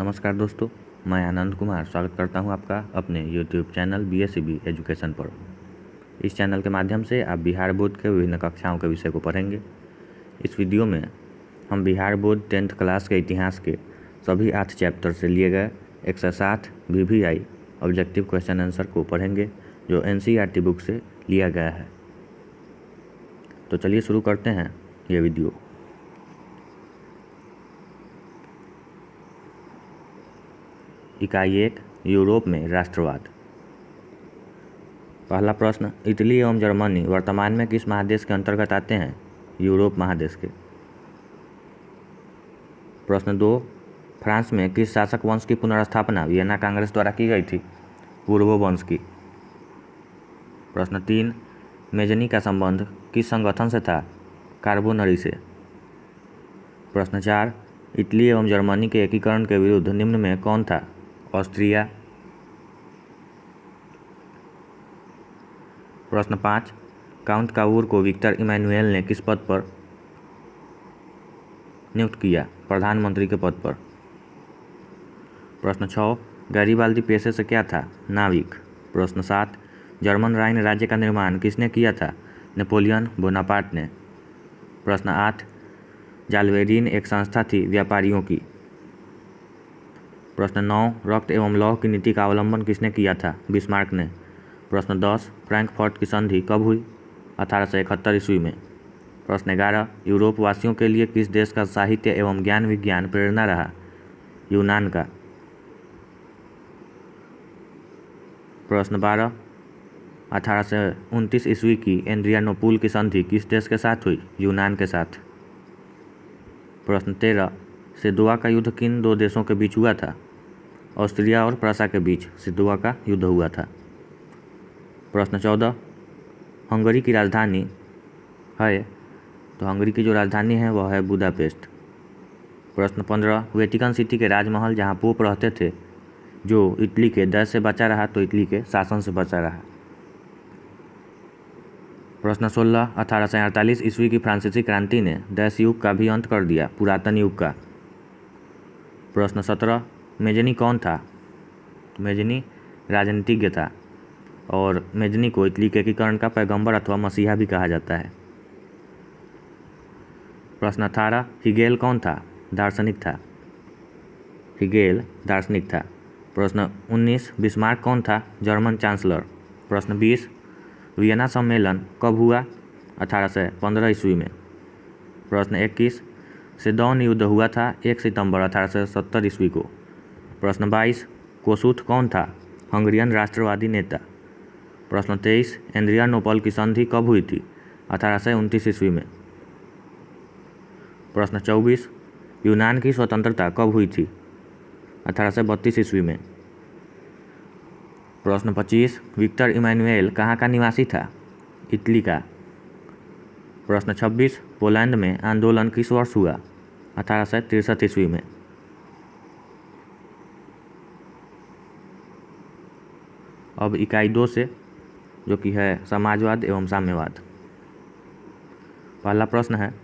नमस्कार दोस्तों, मैं आनंद कुमार स्वागत करता हूं आपका अपने YouTube चैनल BSCB एजुकेशन पर। इस चैनल के माध्यम से आप बिहार बोर्ड के विभिन्न कक्षाओं के विषय को पढ़ेंगे। इस वीडियो में हम बिहार बोर्ड 10th क्लास के इतिहास के सभी 8 चैप्टर से लिए गए 160 VVI ऑब्जेक्टिव क्वेश्चन आंसर को पढ़ेंगे, जो NCERT बुक से लिया गया है। तो चलिए शुरू करते हैं ये वीडियो। इकाई 1, यूरोप में राष्ट्रवाद। पहला प्रश्न, इटली एवं जर्मनी वर्तमान में किस महादेश के अंतर्गत आते हैं? यूरोप महादेश के। प्रश्न 2, फ्रांस में किस शासक वंश की पुनर्स्थापना वियना कांग्रेस द्वारा की गई थी? पूर्व वंश की। प्रश्न 3, मेजनी का संबंध किस संगठन से था? कार्बोनरी से। प्रश्न 4, इटली एवं जर्मनी के एकीकरण के विरुद्ध निम्न में कौन था? ऑस्ट्रिया। प्रश्न 5, काउंट कावूर को विक्टर इमैनुएल ने किस पद पर नियुक्त किया? प्रधानमंत्री के पद पर। प्रश्न 6, गैरिबाल्दी पेशे से क्या था? नाविक। प्रश्न 7, जर्मन राइन राज्य का निर्माण किसने किया था? नेपोलियन बोनापार्ट ने। प्रश्न 8, जालवेरीन एक संस्था थी व्यापारियों की। प्रश्न 9, रक्त एवं लौह की नीति का अवलंबन किसने किया था? बिस्मार्क ने। प्रश्न 10, फ्रैंकफर्ट की संधि कब हुई? 1871 ईस्वी में। प्रश्न 11, यूरोप वासियों के लिए किस देश का साहित्य एवं ज्ञान विज्ञान प्रेरणा रहा? यूनान का। प्रश्न 12, 1829 ईस्वी की एड्रियानोपुल की संधि किस देश के साथ हुई? यूनान के साथ। प्रश्न 13, सिदुआ का युद्ध किन दो देशों के बीच हुआ था? ऑस्ट्रिया और प्रसा के बीच सिदुआ का युद्ध हुआ था। प्रश्न 14, हंगरी की राजधानी है, तो हंगरी की जो राजधानी है वह है बुदापेस्ट। प्रश्न 15, वेटिकन सिटी के राजमहल जहां पोप रहते थे, जो इटली के दैश से बचा रहा तो इटली के शासन से बचा रहा। प्रश्न 16, 1848 ईस्वी की फ्रांसीसी क्रांति ने दैश युग का भी अंत कर दिया, पुरातन युग का। प्रश्न 17, मेजनी कौन था? मेजनी राजनीतिज्ञ था और मेजनी को इटली के एकीकरण का पैगंबर अथवा मसीहा भी कहा जाता है। प्रश्न 18, हिगेल कौन था? दार्शनिक था। हिगेल दार्शनिक था। प्रश्न 19, बिस्मार्क कौन था? German chancellor. प्रश्न 20, वियना सम्मेलन कब हुआ? 1815 ईस्वी में। प्रश्न 21, सेडौन युद्ध हुआ था 1 सितंबर 1870 ईस्वी को। प्रश्न 22, कोसुथ कौन था? हंगरियन राष्ट्रवादी नेता। प्रश्न 23, एड्रियानोपल की संधि कब हुई थी? 1829 ईस्वी में। प्रश्न 24, यूनान की स्वतंत्रता कब हुई थी? 1832 ईस्वी में। प्रश्न 25, विक्टर इमैनुएल कहाँ का निवासी था? इटली का। प्रश्न 26, पोलैंड में आंदोलन किस वर्ष हुआ? 1863 ईस्वी में। अब इकाई 2 से, जो कि है समाजवाद एवं साम्यवाद। पहला प्रश्न है,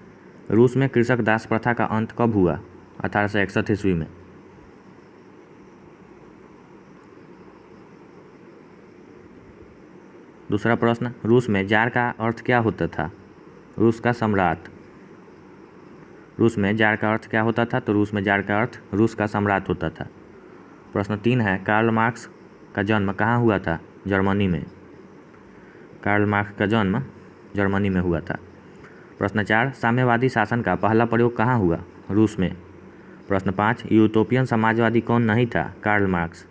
रूस में कृषक दास प्रथा का अंत कब हुआ? 1861 ईस्वी में। दूसरा प्रश्न, रूस में जार का अर्थ क्या होता था? रूस का सम्राट। रूस में जार का अर्थ क्या होता था? तो रूस में जार का अर्थ रूस का सम्राट होता था। प्रश्न 3 है, कार्ल मार्क्स का जन्म कहाँ हुआ था? जर्मनी में। कार्ल मार्क्स का जन्म जर्मनी में हुआ था। प्रश्न 4, साम्यवादी शासन का पहला प्रयोग कहाँ हुआ? रूस में। प्रश्न 5, यूटोपियन समाजवादी कौन नहीं था? Karl Marx.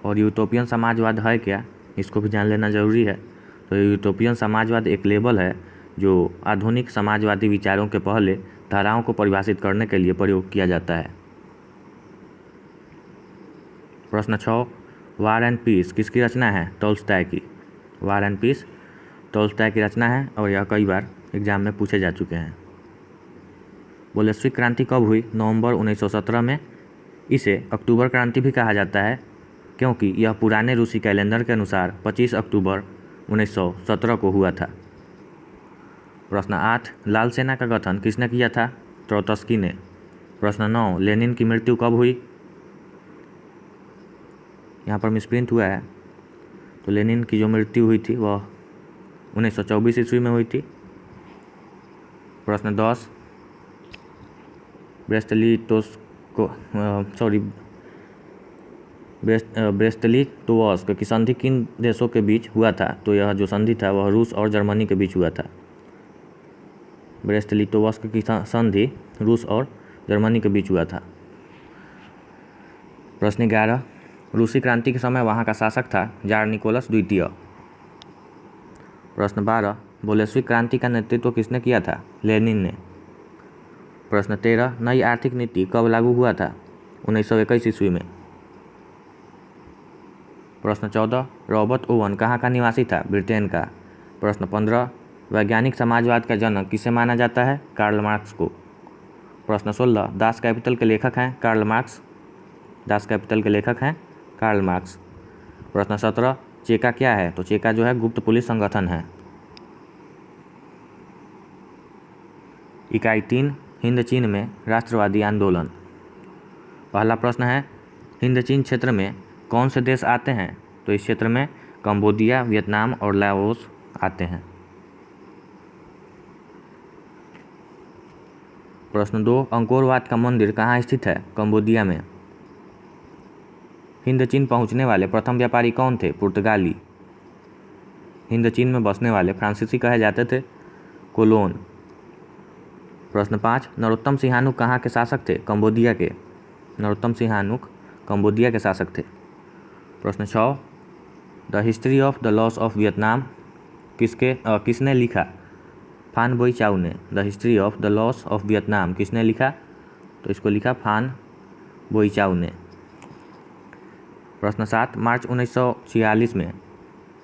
और यूटोपियन समाजवाद है क्या, इसको भी जान लेना जरूरी है। तो यूटोपियन समाजवाद एक लेबल है जो आधुनिक समाजवादी विचारों के पहले धाराओं को परिभाषित करने के लिए प्रयोग किया जाता है। प्रश्न 6, वार एंड पीस किसकी रचना है? टॉल्स्टॉय की। वार एंड पीस टॉल्स्टॉय की रचना है और यह कई बार एग्जाम में पूछे जा चुके हैं। बोल्शेविक क्रांति कब हुई? नवंबर 1917 में। इसे अक्टूबर क्रांति भी कहा जाता है क्योंकि यह पुराने रूसी कैलेंडर के अनुसार 25 अक्टूबर 1917 को हुआ था। प्रश्न 8, लाल सेना का गठन किसने किया था? ट्रोत्स्की ने। प्रश्न 9, लेनिन की मृत्यु कब हुई? यहाँ पर मिसप्रिंट हुआ है, तो लेनिन की जो मृत्यु हुई थी वह 1924 ईस्वी में हुई थी। प्रश्न 10, ब्रेस्ट-लिटोव्स्क की संधि किन देशों के बीच हुआ था? तो यह जो संधि था वह रूस और जर्मनी के बीच हुआ था। ब्रेस्ट-लिटोव्स्क की संधि रूस और जर्मनी के बीच हुआ था। प्रश्न 11, रूसी क्रांति के समय वहाँ का शासक था जार निकोलस द्वितीय। प्रश्न 12, बोल्शेविक क्रांति का नेतृत्व किसने किया था? लेनिन ने। प्रश्न 13, नई आर्थिक नीति कब लागू हुआ था? 1921 ईस्वी में। प्रश्न 14, रॉबर्ट ओवन कहाँ का निवासी था? ब्रिटेन का। प्रश्न 15, वैज्ञानिक समाजवाद का जनक किसे माना जाता है? कार्ल मार्क्स को। प्रश्न 16, दास कैपिटल के लेखक हैं कार्ल मार्क्स। दास कैपिटल के लेखक हैं कार्ल मार्क्स। प्रश्न 17, चेका क्या है? तो चेका जो है गुप्त पुलिस संगठन है। इकाई 3, हिंद चीन में राष्ट्रवादी आंदोलन। पहला प्रश्न है, हिंद चीन क्षेत्र में कौन से देश आते हैं? तो इस क्षेत्र में कंबोडिया, वियतनाम और लाओस आते हैं। प्रश्न 2, अंकोर वाट का मंदिर कहाँ स्थित है? कंबोडिया में। हिंद चीन पहुँचने वाले प्रथम व्यापारी कौन थे? पुर्तगाली। हिंद चीन में बसने वाले फ्रांसीसी कहे जाते थे कोलोन। प्रश्न 5, नरोत्तम सिंहानुक कहाँ के शासक थे? कंबोडिया के। नरोत्तम सिंहानुक कंबोडिया के शासक थे। प्रश्न 6, the history of the loss of Vietnam किसने लिखा? फान बोई चाउ ने। The history of the loss of Vietnam किसने लिखा? तो इसको लिखा फान बोई चाउ ने। प्रश्न 7, मार्च 1946 में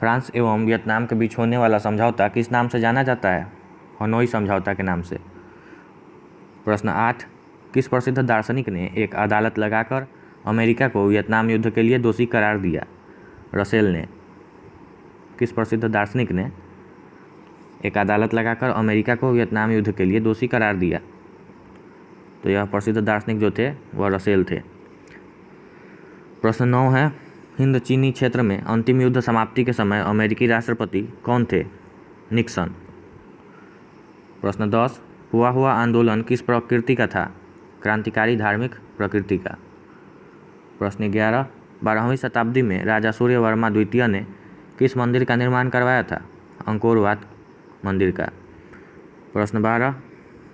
फ्रांस एवं वियतनाम के बीच होने वाला समझौता किस नाम से जाना जाता है? हनोई समझौता के नाम से। प्रश्न 8, किस प्रसिद्ध दार्शनिक ने एक अदालत लगाकर अमेरिका को वियतनाम युद्ध के लिए दोषी करार दिया? रसेल ने। किस प्रसिद्ध दार्शनिक ने एक अदालत लगाकर अमेरिका को वियतनाम युद्ध के लिए दोषी करार दिया? तो यह प्रसिद्ध दार्शनिक जो थे वह रसेल थे। प्रश्न 9 है, हिंद चीनी क्षेत्र में अंतिम युद्ध समाप्ति के समय अमेरिकी राष्ट्रपति कौन थे? निक्सन। प्रश्न 10, हुआ आंदोलन किस प्रकृति का था? क्रांतिकारी धार्मिक प्रकृति का। प्रश्न 11, 12वीं शताब्दी में राजा सूर्यवर्मा द्वितीय ने किस मंदिर का निर्माण करवाया था? अंकोर वाट मंदिर का। प्रश्न 12,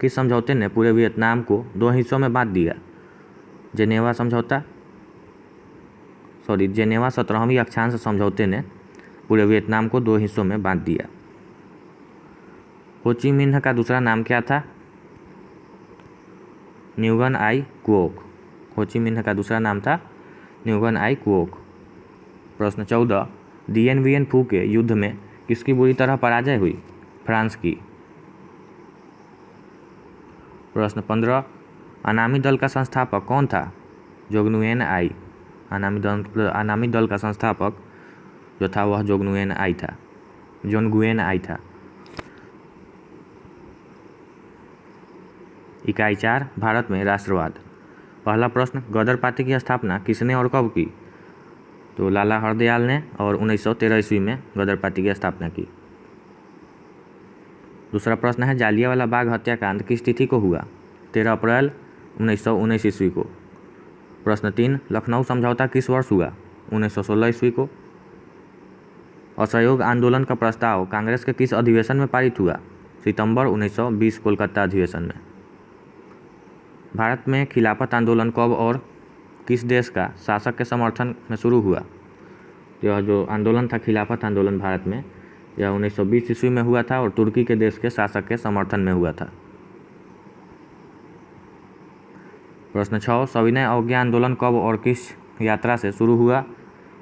किस समझौते ने पूरे वियतनाम को 2 हिस्सों में बांट दिया? जेनेवा 17वीं अक्षांश समझौते ने पूरे वियतनाम को 2 हिस्सों में बांट दिया। हो ची मिन्ह का दूसरा नाम क्या था? न्युगन आई क्वोक। हो ची मिन्ह का दूसरा नाम था न्युगन आई क्वोक। प्रश्न 14, दिएन वियन फू के युद्ध में किसकी बुरी तरह पराजय हुई? फ्रांस की। प्रश्न 15, अनामी दल का संस्थापक कौन था? जोंगनुएन आई। अनामी दल का संस्थापक जो था वह जोंगनुएन आई था। इकाई 4, भारत में राष्ट्रवाद। पहला प्रश्न, गदर पार्टी की स्थापना किसने और कब की? तो लाला हरदयाल ने और 1913 ईस्वी में गदर पार्टी की स्थापना की। दूसरा प्रश्न है, जालियांवाला बाग हत्याकांड किस तिथि को हुआ? 13 अप्रैल 1919 ईस्वी को। प्रश्न 3, लखनऊ समझौता किस वर्ष हुआ? 1916 ईस्वी को। असहयोग आंदोलन का प्रस्ताव कांग्रेस के किस अधिवेशन में पारित हुआ? सितंबर 1920 कोलकाता अधिवेशन में। भारत में खिलाफत आंदोलन कब और किस देश का शासक के समर्थन में शुरू हुआ? यह जो आंदोलन था खिलाफत आंदोलन भारत में, यह 1920 ईस्वी में हुआ था और तुर्की के देश के शासक के समर्थन में हुआ था। प्रश्न 6, सविनय अवज्ञा आंदोलन कब और किस यात्रा से शुरू हुआ?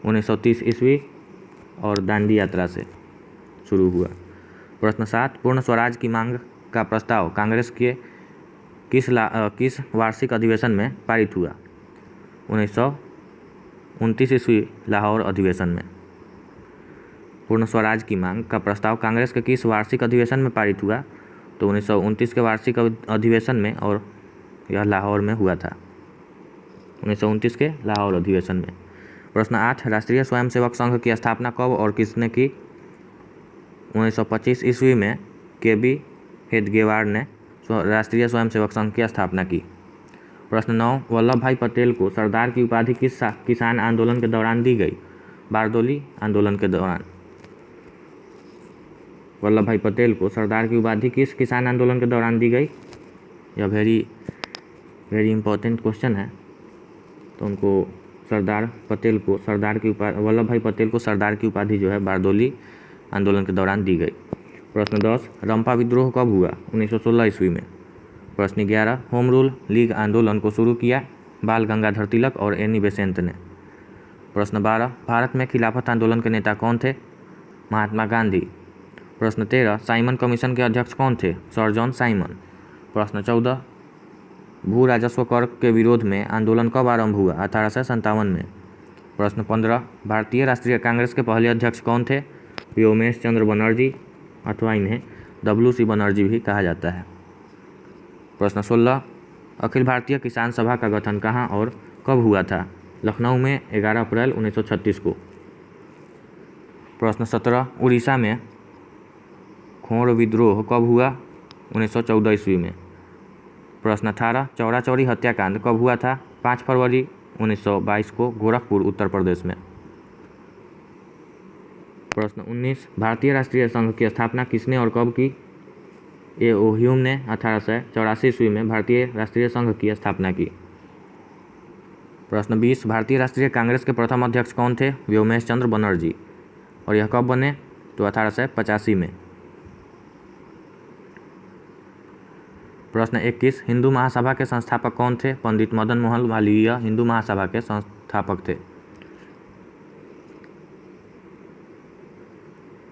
1930 ईस्वी और दांडी यात्रा से शुरू हुआ। प्रश्न 7, पूर्ण स्वराज की मांग का प्रस्ताव कांग्रेस के किस वार्षिक अधिवेशन में पारित हुआ? 1929 ईस्वी लाहौर अधिवेशन में। पूर्ण स्वराज की मांग का प्रस्ताव कांग्रेस के किस वार्षिक अधिवेशन में पारित हुआ? तो 1929 के वार्षिक अधिवेशन में, और यह लाहौर में हुआ था, 1929 के लाहौर अधिवेशन में। प्रश्न 8, राष्ट्रीय स्वयंसेवक संघ की स्थापना कब और किसने की? 1925 ईस्वी में KB हेडगेवार ने राष्ट्रीय स्वयंसेवक संघ की स्थापना की। प्रश्न 9, वल्लभ भाई पटेल को सरदार की उपाधि किस किसान आंदोलन के दौरान दी गई? बारदोली आंदोलन के दौरान। वल्लभ भाई पटेल को सरदार की उपाधि किस किसान आंदोलन के दौरान दी गई? यह वेरी इंपॉर्टेंट क्वेश्चन है। तो उनको वल्लभ भाई पटेल को सरदार की उपाधि जो है बारदोली आंदोलन के दौरान दी गई। प्रश्न 10, रंपा विद्रोह कब हुआ? 1916 ईस्वी में। प्रश्न 11, होम रूल लीग आंदोलन को शुरू किया बाल गंगाधर तिलक और एनी बेसेंट ने। प्रश्न 12, भारत में खिलाफत आंदोलन के नेता कौन थे? महात्मा गांधी। प्रश्न 13, साइमन कमीशन के अध्यक्ष कौन थे? Sir John Simon. प्रश्न 14, भू राजस्व कर के विरोध में आंदोलन कब आरंभ हुआ? 1857 में। प्रश्न 15, भारतीय राष्ट्रीय कांग्रेस के पहले अध्यक्ष कौन थे? व्योमेश चंद्र बनर्जी, अथवा इन्हें WC बनर्जी भी कहा जाता है। प्रश्न 16, अखिल भारतीय किसान सभा का गठन कहाँ और कब हुआ था? लखनऊ में 11 अप्रैल 1936 को। प्रश्न 17, उड़ीसा में खोड़ विद्रोह कब हुआ? 1914 ईस्वी में। प्रश्न 18, चौरा चौरी हत्याकांड कब हुआ था? 5 फरवरी 1922 को गोरखपुर, उत्तर प्रदेश में। प्रश्न 19, भारतीय राष्ट्रीय संघ की स्थापना किसने और कब की? A.O. ह्यूम ने 1884 ईस्वी में भारतीय राष्ट्रीय संघ की स्थापना की। प्रश्न 20, भारतीय राष्ट्रीय कांग्रेस के प्रथम अध्यक्ष कौन थे? व्योमेश चंद्र बनर्जी। और यह कब बने? तो 1885 में। प्रश्न 21, हिंदू महासभा के संस्थापक कौन थे? पंडित मदन मोहन मालवीय हिंदू महासभा के संस्थापक थे।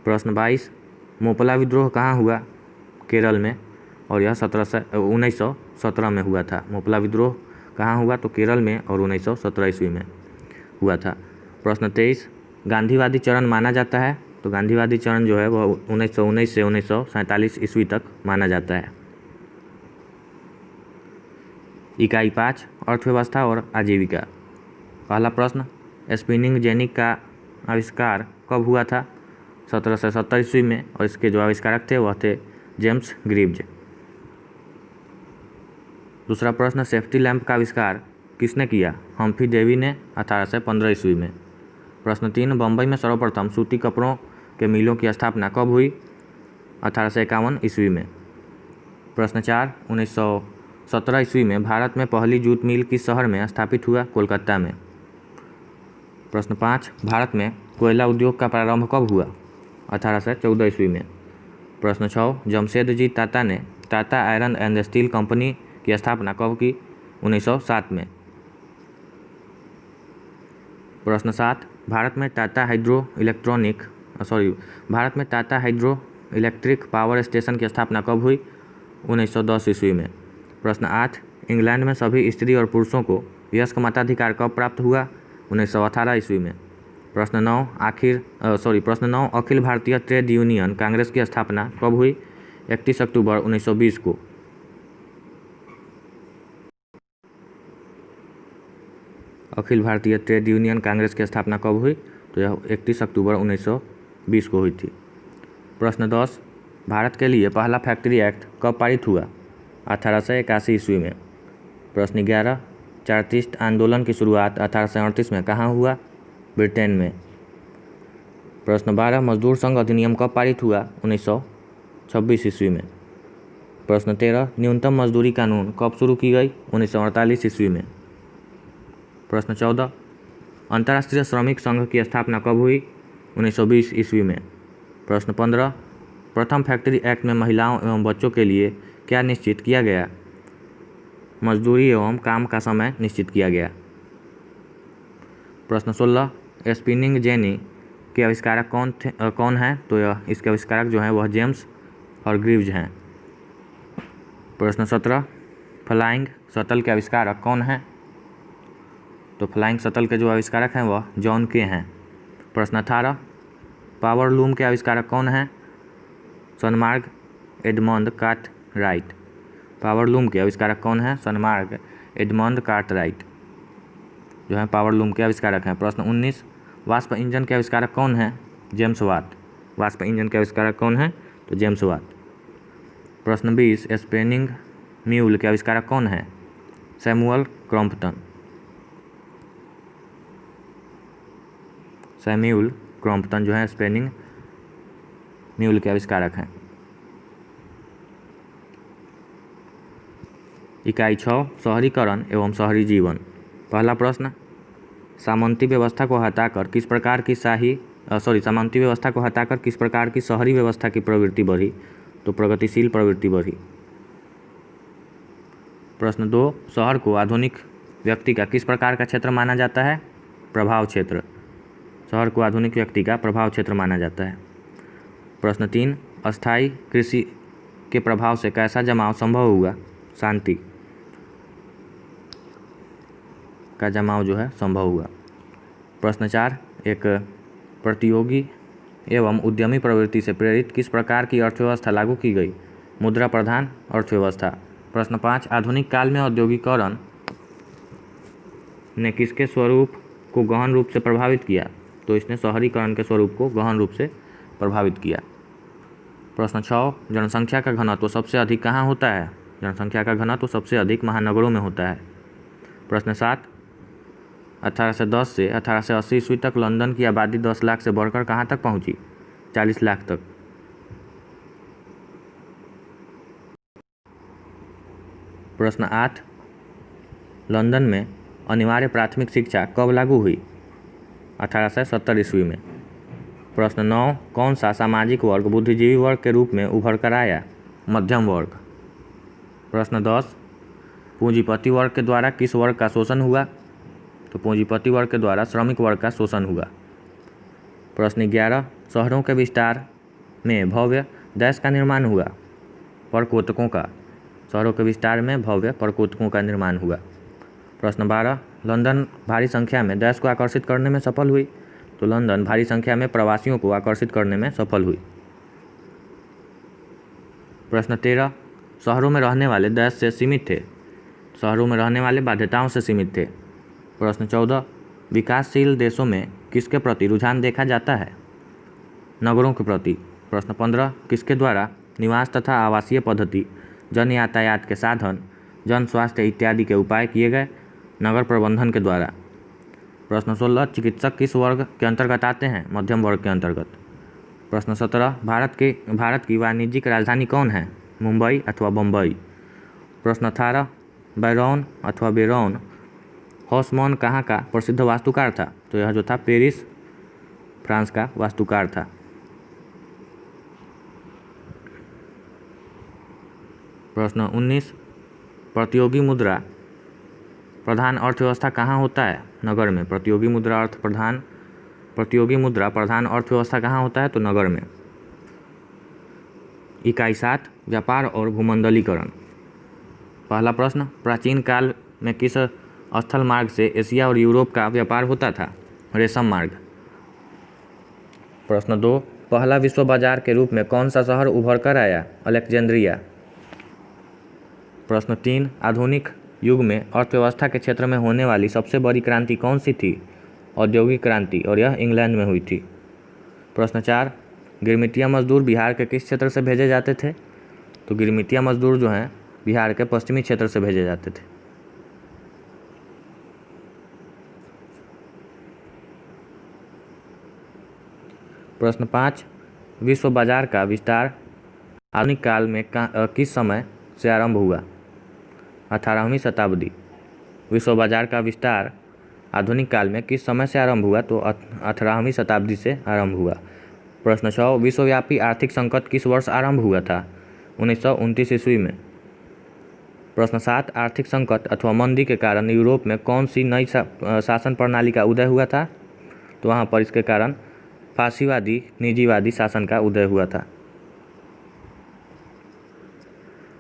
प्रश्न 22, मोपला विद्रोह कहाँ हुआ? केरल में, और यह 1917 में हुआ था। मोपला विद्रोह कहाँ हुआ? तो केरल में, और 1917 ईस्वी में हुआ था। प्रश्न 23, गांधीवादी चरण माना जाता है? तो गांधीवादी चरण जो है वह 1919 से 1947 ईस्वी तक माना जाता है। इकाई 5, अर्थव्यवस्था और आजीविका। पहला प्रश्न, स्पिनिंग जेनी का आविष्कार कब हुआ था? 1770 ईस्वी में, और इसके जो आविष्कारक थे वह थे जेम्स ग्रीव्ज। दूसरा प्रश्न, सेफ्टी लैंप का आविष्कार किसने किया? हम्फ्री डेवी ने 1815 ईस्वी में। प्रश्न 3, बम्बई में सर्वप्रथम सूती कपड़ों के मिलों की स्थापना कब हुई? 1851 ईस्वी में। प्रश्न 4, 1917 ईस्वी में भारत में पहली जूट मिल किस शहर में स्थापित हुआ? कोलकाता में। प्रश्न 5, भारत में कोयला उद्योग का प्रारंभ कब हुआ? 1814 ईस्वी में। प्रश्न 6, जमशेदजी टाटा ने Tata iron and steel company की स्थापना कब की? 1907 में। प्रश्न 7, भारत में Tata hydro electric power station की स्थापना कब हुई? 1910 ईस्वी में। प्रश्न 8, इंग्लैंड में सभी स्त्री और पुरुषों को वयस्क मताधिकार कब प्राप्त हुआ? 1918 ईस्वी में। प्रश्न 9, अखिल भारतीय ट्रेड यूनियन कांग्रेस की स्थापना कब हुई? 31 अक्टूबर 1920 को। अखिल भारतीय ट्रेड यूनियन कांग्रेस की स्थापना कब हुई? तो यह 31 अक्टूबर 1920 को हुई थी। प्रश्न 10, भारत के लिए पहला फैक्ट्री एक्ट कब पारित हुआ? 1881 ईस्वी में। प्रश्न 11, चार्टिस्ट आंदोलन की शुरुआत 1838 में कहाँ हुआ? ब्रिटेन में। प्रश्न 12, मजदूर संघ अधिनियम कब पारित हुआ? 1926 ईस्वी में। प्रश्न 13, न्यूनतम मजदूरी कानून कब शुरू की गई? 1948 ईस्वी में। प्रश्न 14, अंतर्राष्ट्रीय श्रमिक संघ की स्थापना कब हुई? 1920 ईस्वी में। प्रश्न 15, प्रथम फैक्ट्री एक्ट में महिलाओं एवं बच्चों के लिए क्या निश्चित किया गया? मजदूरी एवं काम का समय निश्चित किया गया। प्रश्न 16, स्पिनिंग जेनी के आविष्कारक कौन हैं? तो इसके आविष्कारक जो हैं वह जेम्स और ग्रीव्ज हैं। प्रश्न 17, फ्लाइंग शटल के आविष्कारक कौन हैं? तो फ्लाइंग शटल के जो आविष्कारक हैं वह जॉन के हैं। प्रश्न 18, पावर लूम के आविष्कारक कौन हैं? Sanmarg Edmund right. Power loom के आविष्कारक कौन है? सनमार्ग एडमंड कार्टराइट जो है पावर लूम के आविष्कारक हैं। प्रश्न 19, वाष्प इंजन के आविष्कारक कौन है? James Watt. वाष्प इंजन के आविष्कारक कौन है? तो जेम्स वाट। प्रश्न 20, स्पिनिंग म्यूल के आविष्कारक कौन है? Samuel Crompton. सैमुअल क्रॉम्पटन जो है स्पिनिंग म्यूल के आविष्कारक हैं। इकाई 6, शहरीकरण एवं शहरी जीवन। पहला प्रश्न, सामंती व्यवस्था को हटाकर किस प्रकार की सामंती व्यवस्था को हटाकर किस प्रकार की शहरी व्यवस्था की प्रवृत्ति बढ़ी? तो प्रगतिशील प्रवृत्ति बढ़ी। प्रश्न 2, शहर को आधुनिक व्यक्ति का किस प्रकार का क्षेत्र माना जाता है? प्रभाव क्षेत्र। शहर को आधुनिक व्यक्ति का प्रभाव क्षेत्र माना जाता है। प्रश्न 3, अस्थायी कृषि के प्रभाव से कैसा जमाव संभव हुआ? शांति का जमाव जो है संभव हुआ। प्रश्न 4, एक प्रतियोगी एवं उद्यमी प्रवृत्ति से प्रेरित किस प्रकार की अर्थव्यवस्था लागू की गई? मुद्रा प्रधान अर्थव्यवस्था। प्रश्न 5, आधुनिक काल में औद्योगिकरण ने किसके स्वरूप को गहन रूप से प्रभावित किया? तो इसने शहरीकरण के स्वरूप को गहन रूप से प्रभावित किया। प्रश्न 6, जनसंख्या का घनत्व सबसे अधिक कहाँ होता है? जनसंख्या का घनत्व सबसे अधिक महानगरों में होता है। प्रश्न 7, 1810 से 1880 ईस्वी तक लंदन की आबादी 10 लाख से बढ़कर कहाँ तक पहुँची? 40 लाख तक। प्रश्न 8, लंदन में अनिवार्य प्राथमिक शिक्षा कब लागू हुई? 1870 ईस्वी में। प्रश्न 9, कौन सा सामाजिक वर्ग बुद्धिजीवी वर्ग के रूप में उभर कर आया? मध्यम वर्ग। प्रश्न 10, पूंजीपति वर्ग के द्वारा किस वर्ग का शोषण हुआ? तो पूंजीपति वर्ग के द्वारा श्रमिक वर्ग का शोषण हुआ। प्रश्न 11, शहरों के विस्तार में भव्य डैश का निर्माण हुआ? प्रकोष्ठकों का। शहरों के विस्तार में भव्य प्रकोष्ठकों का निर्माण हुआ। प्रश्न 12, लंदन भारी संख्या में डैश को आकर्षित करने में सफल हुई? तो लंदन भारी संख्या में प्रवासियों को आकर्षित करने में सफल हुई। प्रश्न 13, शहरों में रहने वाले डैश से सीमित थे? शहरों में रहने वाले बाध्यताओं से सीमित थे। प्रश्न 14, विकासशील देशों में किसके प्रति रुझान देखा जाता है? नगरों के प्रति। प्रश्न 15, किसके द्वारा निवास तथा आवासीय पद्धति, जन यातायात के साधन, जन स्वास्थ्य इत्यादि के उपाय किए गए? नगर प्रबंधन के द्वारा। प्रश्न 16, चिकित्सक किस वर्ग के अंतर्गत आते हैं? मध्यम वर्ग के अंतर्गत। प्रश्न 17, भारत की वाणिज्यिक राजधानी कौन है? मुंबई अथवा बम्बई। प्रश्न 18, बैरौन अथवा बेरौन हॉसमैन कहाँ का प्रसिद्ध वास्तुकार था? तो यह जो था पेरिस फ्रांस का वास्तुकार था। प्रश्न 19, प्रतियोगी मुद्रा प्रधान अर्थव्यवस्था कहाँ होता है? नगर में। प्रतियोगी मुद्रा प्रधान अर्थव्यवस्था कहाँ होता है? तो नगर में। इकाई 7, व्यापार और भूमंडलीकरण। पहला प्रश्न, प्राचीन काल में किस स्थल मार्ग से एशिया और यूरोप का व्यापार होता था? रेशम मार्ग। प्रश्न 2, पहला विश्व बाजार के रूप में कौन सा शहर उभर कर आया? अलेक्जेंड्रिया। प्रश्न 3, आधुनिक युग में अर्थव्यवस्था के क्षेत्र में होने वाली सबसे बड़ी क्रांति कौन सी थी? औद्योगिक क्रांति, और यह इंग्लैंड में हुई थी। प्रश्न 4, गिरमिटिया मजदूर बिहार के किस क्षेत्र से भेजे जाते थे? तो गिरमिटिया मजदूर जो हैं बिहार के पश्चिमी क्षेत्र से भेजे जाते थे। प्रश्न 5, विश्व बाजार का विस्तार आधुनिक काल में किस समय से आरंभ हुआ? 18वीं शताब्दी। विश्व बाजार का विस्तार आधुनिक काल में किस समय से आरंभ हुआ? तो 18वीं शताब्दी से आरंभ हुआ। प्रश्न 6, विश्वव्यापी आर्थिक संकट किस वर्ष आरंभ हुआ था? 1929 ईस्वी में। प्रश्न 7, आर्थिक संकट अथवा मंदी के कारण यूरोप में कौन सी नई शासन प्रणाली का उदय हुआ था? तो वहाँ पर इसके कारण फासीवादी निजीवादी शासन का उदय हुआ था।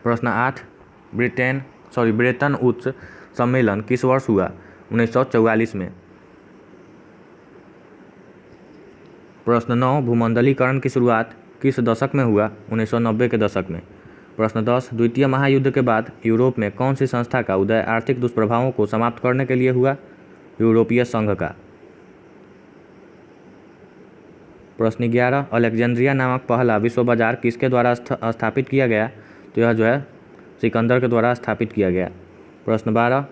प्रश्न 8, ब्रेटन वुड्स सम्मेलन किस वर्ष हुआ? 1944 में। प्रश्न 9, भूमंडलीकरण की शुरुआत किस दशक में हुआ? 1990 के दशक में। प्रश्न 10, द्वितीय महायुद्ध के बाद यूरोप में कौन सी संस्था का उदय आर्थिक दुष्प्रभावों को समाप्त करने के लिए हुआ? यूरोपीय संघ का। प्रश्न 11, अलेक्जेंड्रिया नामक पहला विश्व बाजार किसके द्वारा स्थापित किया गया? तो यह जो है सिकंदर के द्वारा स्थापित किया गया। प्रश्न 12,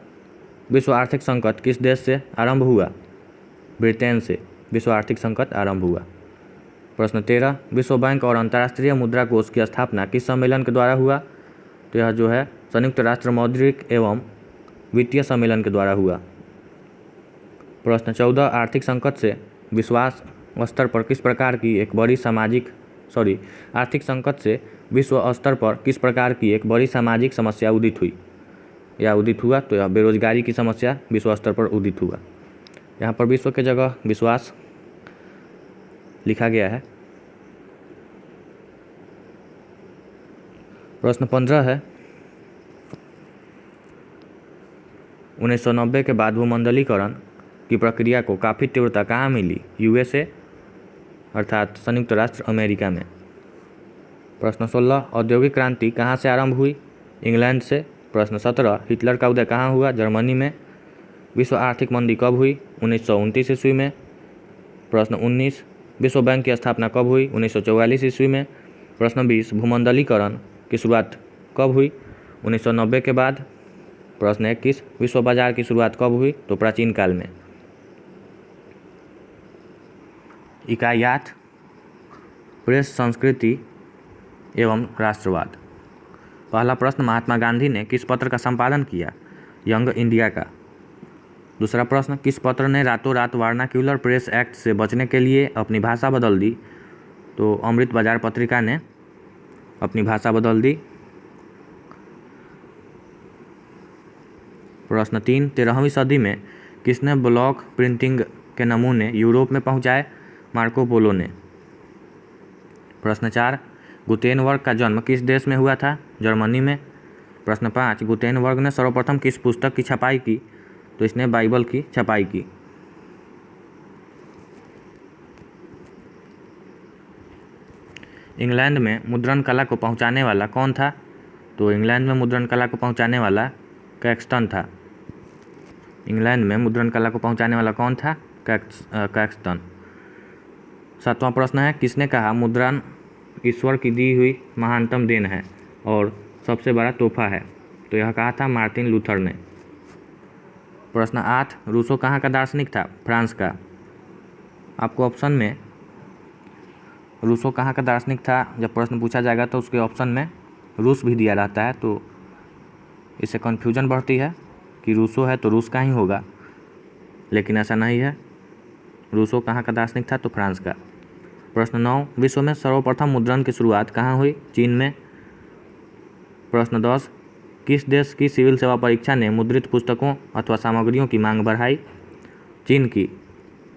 विश्व आर्थिक संकट किस देश से आरंभ हुआ? ब्रिटेन से विश्व आर्थिक संकट आरंभ हुआ। प्रश्न 13, विश्व बैंक और अंतर्राष्ट्रीय मुद्रा कोष की स्थापना किस सम्मेलन के द्वारा हुआ? तो यह जो है संयुक्त राष्ट्र मौद्रिक एवं वित्तीय सम्मेलन के द्वारा हुआ। प्रश्न 14, आर्थिक संकट से विश्वास स्तर पर किस प्रकार की एक बड़ी आर्थिक संकट से विश्व स्तर पर किस प्रकार की एक बड़ी सामाजिक समस्या उदित हुआ? तो यह बेरोजगारी की समस्या विश्व स्तर पर उदित हुआ। यहाँ पर विश्व के जगह विश्वास लिखा गया है। प्रश्न 15 है, 1990 के बाद भूमंडलीकरण की प्रक्रिया को काफ़ी तीव्रता कहाँ मिली? यूएसए अर्थात संयुक्त राष्ट्र अमेरिका में। प्रश्न 16, औद्योगिक क्रांति कहाँ से आरंभ हुई? इंग्लैंड से। प्रश्न 17, हिटलर का उदय कहाँ हुआ? जर्मनी में। विश्व आर्थिक मंदी कब हुई? 1929 ईस्वी में। प्रश्न 19, विश्व बैंक की स्थापना कब हुई? 1944 ईस्वी में। प्रश्न 20, भूमंडलीकरण की शुरुआत कब हुई? 1990 के बाद। प्रश्न 21, विश्व बाजार की शुरुआत कब हुई? तो प्राचीन काल में। इकाई 8, प्रेस संस्कृति एवं राष्ट्रवाद। पहला प्रश्न, महात्मा गांधी ने किस पत्र का संपादन किया? यंग इंडिया का। दूसरा प्रश्न, किस पत्र ने रातों रात वर्नाक्यूलर प्रेस एक्ट से बचने के लिए अपनी भाषा बदल दी? तो अमृत बाजार पत्रिका ने अपनी भाषा बदल दी। प्रश्न 3, 13वीं सदी में किसने ब्लॉक प्रिंटिंग के नमूने यूरोप में पहुंचाए? मार्को पोलो ने। प्रश्न 4, गुटेनबर्ग का जन्म किस देश में हुआ था? जर्मनी में। प्रश्न 5, गुटेनबर्ग ने सर्वप्रथम किस पुस्तक की छपाई की? तो इसने बाइबल की छपाई की। इंग्लैंड में मुद्रण कला को पहुंचाने वाला कौन था? तो इंग्लैंड में मुद्रण कला को पहुंचाने वाला कैक्सटन था। इंग्लैंड में मुद्रण कला को पहुंचाने वाला कौन था? कैक्सटन। 7वां प्रश्न है, किसने कहा मुद्रण ईश्वर की दी हुई महानतम देन है और सबसे बड़ा तोहफा है? तो यह कहा था मार्टिन लूथर ने। प्रश्न 8, रूसो कहाँ का दार्शनिक था? फ्रांस का। आपको ऑप्शन में रूसो कहाँ का दार्शनिक था जब प्रश्न पूछा जाएगा तो उसके ऑप्शन में रूस भी दिया रहता है, तो इससे कन्फ्यूजन बढ़ती है कि रूसो है तो रूस का ही होगा, लेकिन ऐसा नहीं है। रूसो कहाँ का दार्शनिक था? तो फ्रांस का। प्रश्न 9, विश्व में सर्वप्रथम मुद्रण की शुरुआत कहाँ हुई? चीन में। प्रश्न 10, किस देश की सिविल सेवा परीक्षा ने मुद्रित पुस्तकों अथवा सामग्रियों की मांग बढ़ाई? चीन की।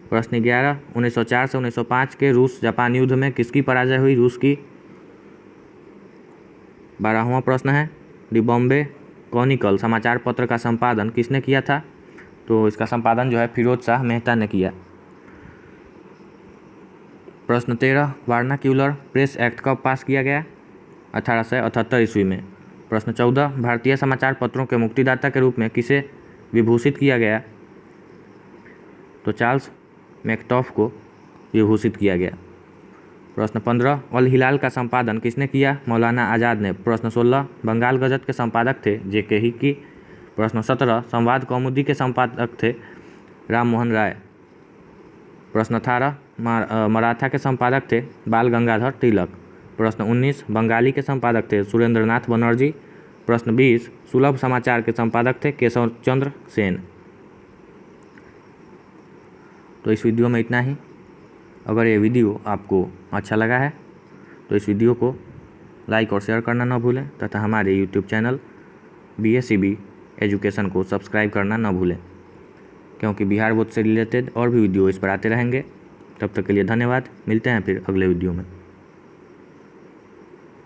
प्रश्न 11, 1904 से 1905 के रूस जापान युद्ध में किसकी पराजय हुई? रूस की। 12वां प्रश्न है, दी बॉम्बे क्रॉनिकल समाचार पत्र का संपादन किसने किया था? तो इसका संपादन जो है फिरोज शाह मेहता ने किया। प्रश्न 13, वर्नाक्यूलर प्रेस एक्ट कब पास किया गया? 1878 ईस्वी में। प्रश्न 14, भारतीय समाचार पत्रों के मुक्तिदाता के रूप में किसे विभूषित किया गया? तो चार्ल्स मैकटॉफ को विभूषित किया गया। प्रश्न 15, अल हिलाल का संपादन किसने किया? मौलाना आज़ाद ने। प्रश्न 16, बंगाल गजट के संपादक थे जे.के. हिक्की। प्रश्न 17, संवाद कौमुदी के संपादक थे राम मोहन राय। प्रश्न 18, मराठा के संपादक थे बाल गंगाधर तिलक। प्रश्न 19, बंगाली के संपादक थे सुरेंद्रनाथ बनर्जी। प्रश्न 20, सुलभ समाचार के संपादक थे केशव चंद्र सेन। तो इस वीडियो में इतना ही। अगर ये वीडियो आपको अच्छा लगा है तो इस वीडियो को लाइक और शेयर करना न भूलें तथा हमारे यूट्यूब चैनल BSCB एजुकेशन को सब्सक्राइब करना न भूलें, क्योंकि बिहार बोर्ड से रिलेटेड और भी वीडियो इस पर आते रहेंगे। तब तक के लिए धन्यवाद। मिलते हैं फिर अगले वीडियो में।